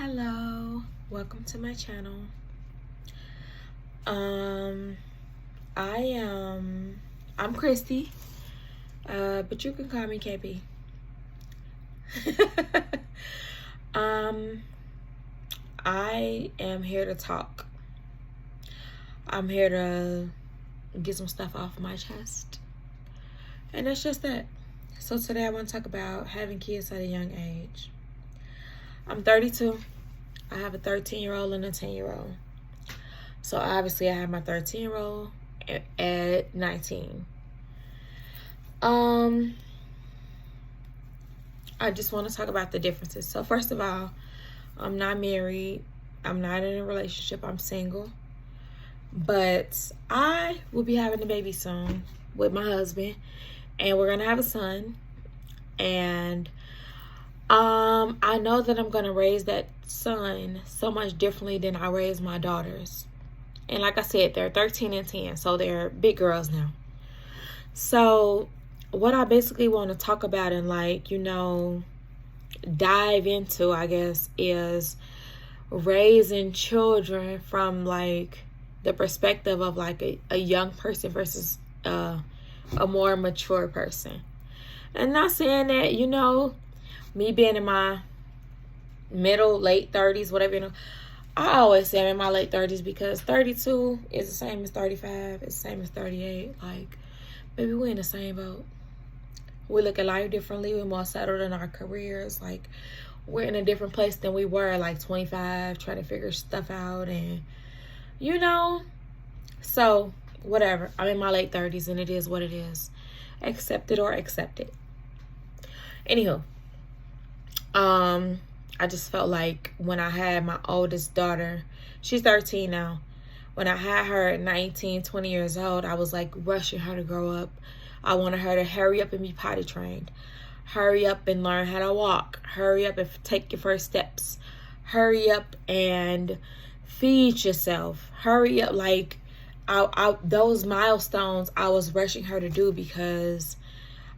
Hello, welcome to my channel. Um, I'm Christy, but you can call me KP. um, I am here to talk. I'm here to get some stuff off my chest, and that's just that. So today I want to talk about having kids at a young age. I'm 32. I have a 13-year-old and a 10-year-old. So obviously I have my 13-year-old at 19. I just want to talk about the differences. So first of all, I'm not married. I'm not in a relationship. I'm single. But I will be having a baby soon with my husband, and we're going to have a son. And I know that I'm going to raise that son so much differently than I raised my daughters. And like I said, they're 13 and 10, so they're big girls now. So what I basically want to talk about and dive into, I guess, is raising children from the perspective of a young person versus a more mature person. And not saying that, me being in my middle, late 30s, whatever, I always say I'm in my late 30s because 32 is the same as 35. It's the same as 38. Baby, we're in the same boat. We look at life differently. We're more settled in our careers. We're in a different place than we were 25, trying to figure stuff out. And, so whatever. I'm in my late 30s and it is what it is. Accept it or accept it. Anywho, I just felt like when I had my oldest daughter, she's 13 now. When I had her at 19, 20 years old, I was rushing her to grow up. I wanted her to hurry up and be potty trained. Hurry up and learn how to walk. Hurry up and take your first steps. Hurry up and feed yourself. Hurry up. Those milestones I was rushing her to do because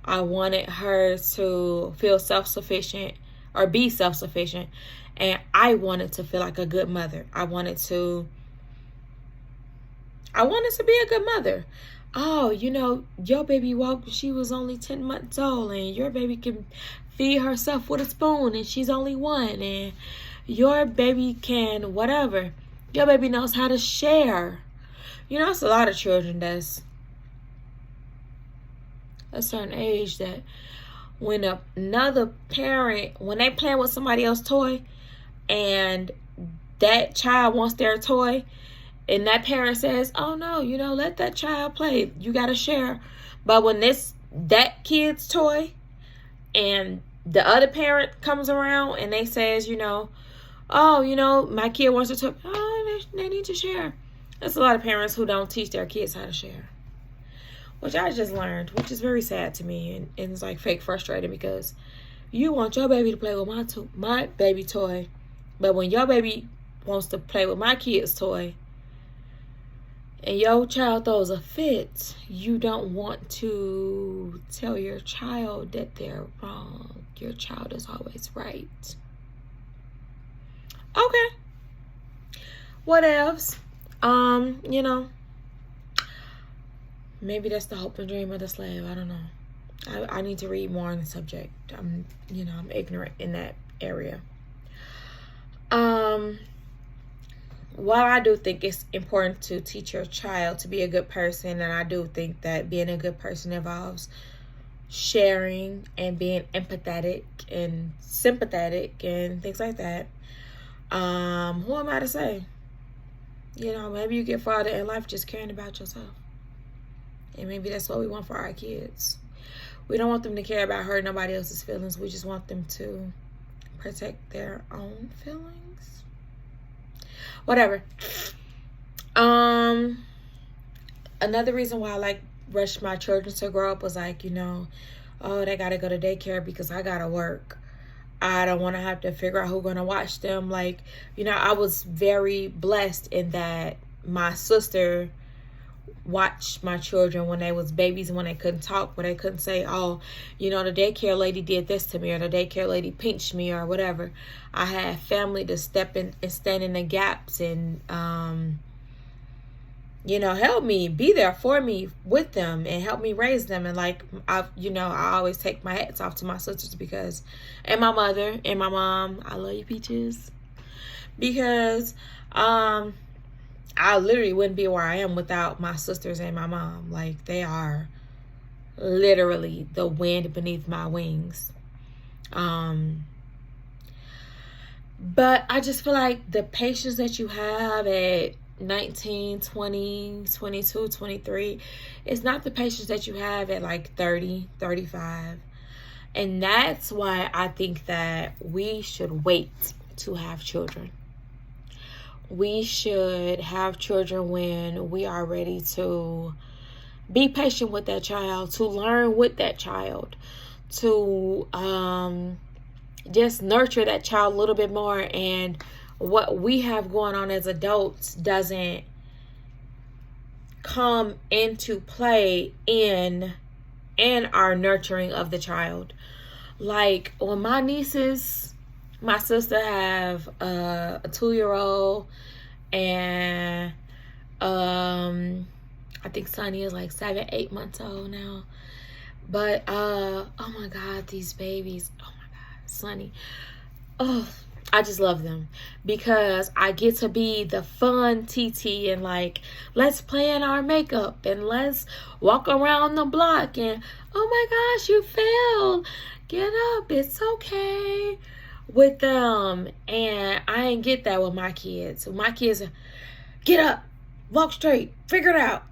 I wanted her to feel self-sufficient or be self-sufficient, and I wanted to feel like a good mother. I wanted to be a good mother. Oh, your baby walked when she was only 10 months old, and your baby can feed herself with a spoon and she's only 1, and your baby can whatever. Your baby knows how to share. It's a lot of children that's a certain age that when another parent, when they playing with somebody else's toy and that child wants their toy and that parent says, oh no, let that child play, you gotta share. But when that kid's toy and the other parent comes around and they says, oh, my kid wants a toy, oh, they need to share. There's a lot of parents who don't teach their kids how to share, which I just learned, which is very sad to me, and it's fake frustrating because you want your baby to play with my baby toy, but when your baby wants to play with my kid's toy and your child throws a fit, you don't want to tell your child that they're wrong. Your child is always right. Okay. What else? Maybe that's the hope and dream of the slave. I don't know. I need to read more on the subject. I'm ignorant in that area. While I do think it's important to teach your child to be a good person, and I do think that being a good person involves sharing and being empathetic and sympathetic and things like that. Who am I to say? Maybe you get farther in life just caring about yourself. And maybe that's what we want for our kids. We don't want them to care about hurting nobody else's feelings. We just want them to protect their own feelings. Whatever. Another reason why I rush my children to grow up was oh, they gotta go to daycare because I gotta work. I don't want to have to figure out who's gonna watch them. I was very blessed in that my sister watch my children when they was babies, when they couldn't talk, when they couldn't say, oh, you know, the daycare lady did this to me, or the daycare lady pinched me, or whatever. I had family to step in and stand in the gaps and, you know, help me, be there for me with them and help me raise them. And like, I always take my hats off to my sisters because, and my mother and my mom, I love you, Peaches, because, I literally wouldn't be where I am without my sisters and my mom. Like, they are literally the wind beneath my wings. But I just feel like the patience that you have at 19, 20, 22, 23, it's not the patience that you have at like 30, 35. And that's why I think that we should wait to have children. We should have children when we are ready to be patient with that child, to learn with that child, to just nurture that child a little bit more. And what we have going on as adults doesn't come into play in our nurturing of the child. Like, when my nieces, my sister have a 2-year-old, and I think Sonny is like 7, 8 months old now. But oh my God, these babies. Oh my God, Sonny. Oh, I just love them because I get to be the fun TT and like, let's plan our makeup and let's walk around the block and, oh my gosh, you fell. Get up, it's okay. With them. And I ain't get that with my kids. My kids, get up, walk straight, figure it out.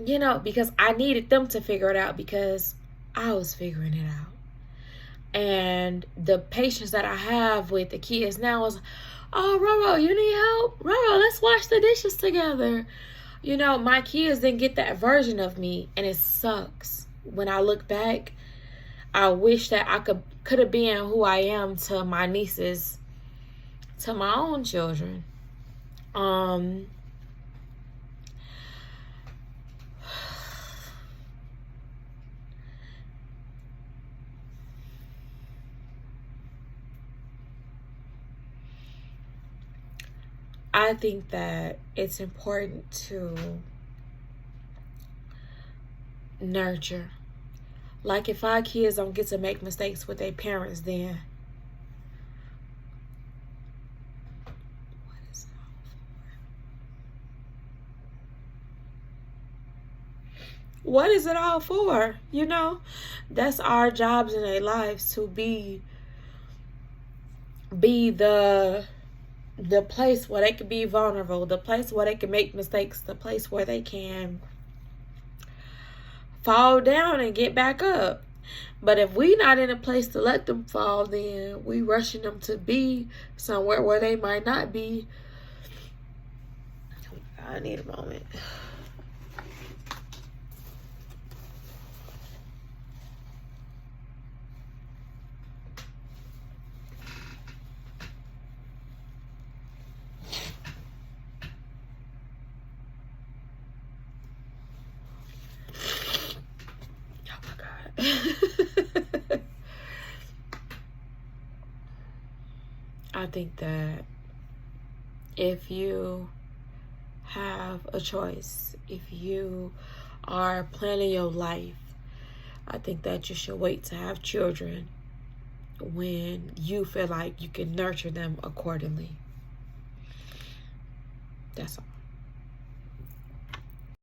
You know, because I needed them to figure it out because I was figuring it out. And the patience that I have with the kids now is, oh, Roro, you need help? Roro, let's wash the dishes together. You know, my kids didn't get that version of me, and it sucks. When I look back, I wish that I could have been who I am to my nieces, to my own children. I think that it's important to nurture. Like, if our kids don't get to make mistakes with their parents, then what is it all for? What is it all for? You know, that's our jobs in their lives, to be the place where they can be vulnerable, the place where they can make mistakes, the place where they can fall down and get back up. But if we not in a place to let them fall, then we rushing them to be somewhere where they might not be. I need a moment. I think that if you have a choice, if you are planning your life, I think that you should wait to have children when you feel like you can nurture them accordingly. That's all.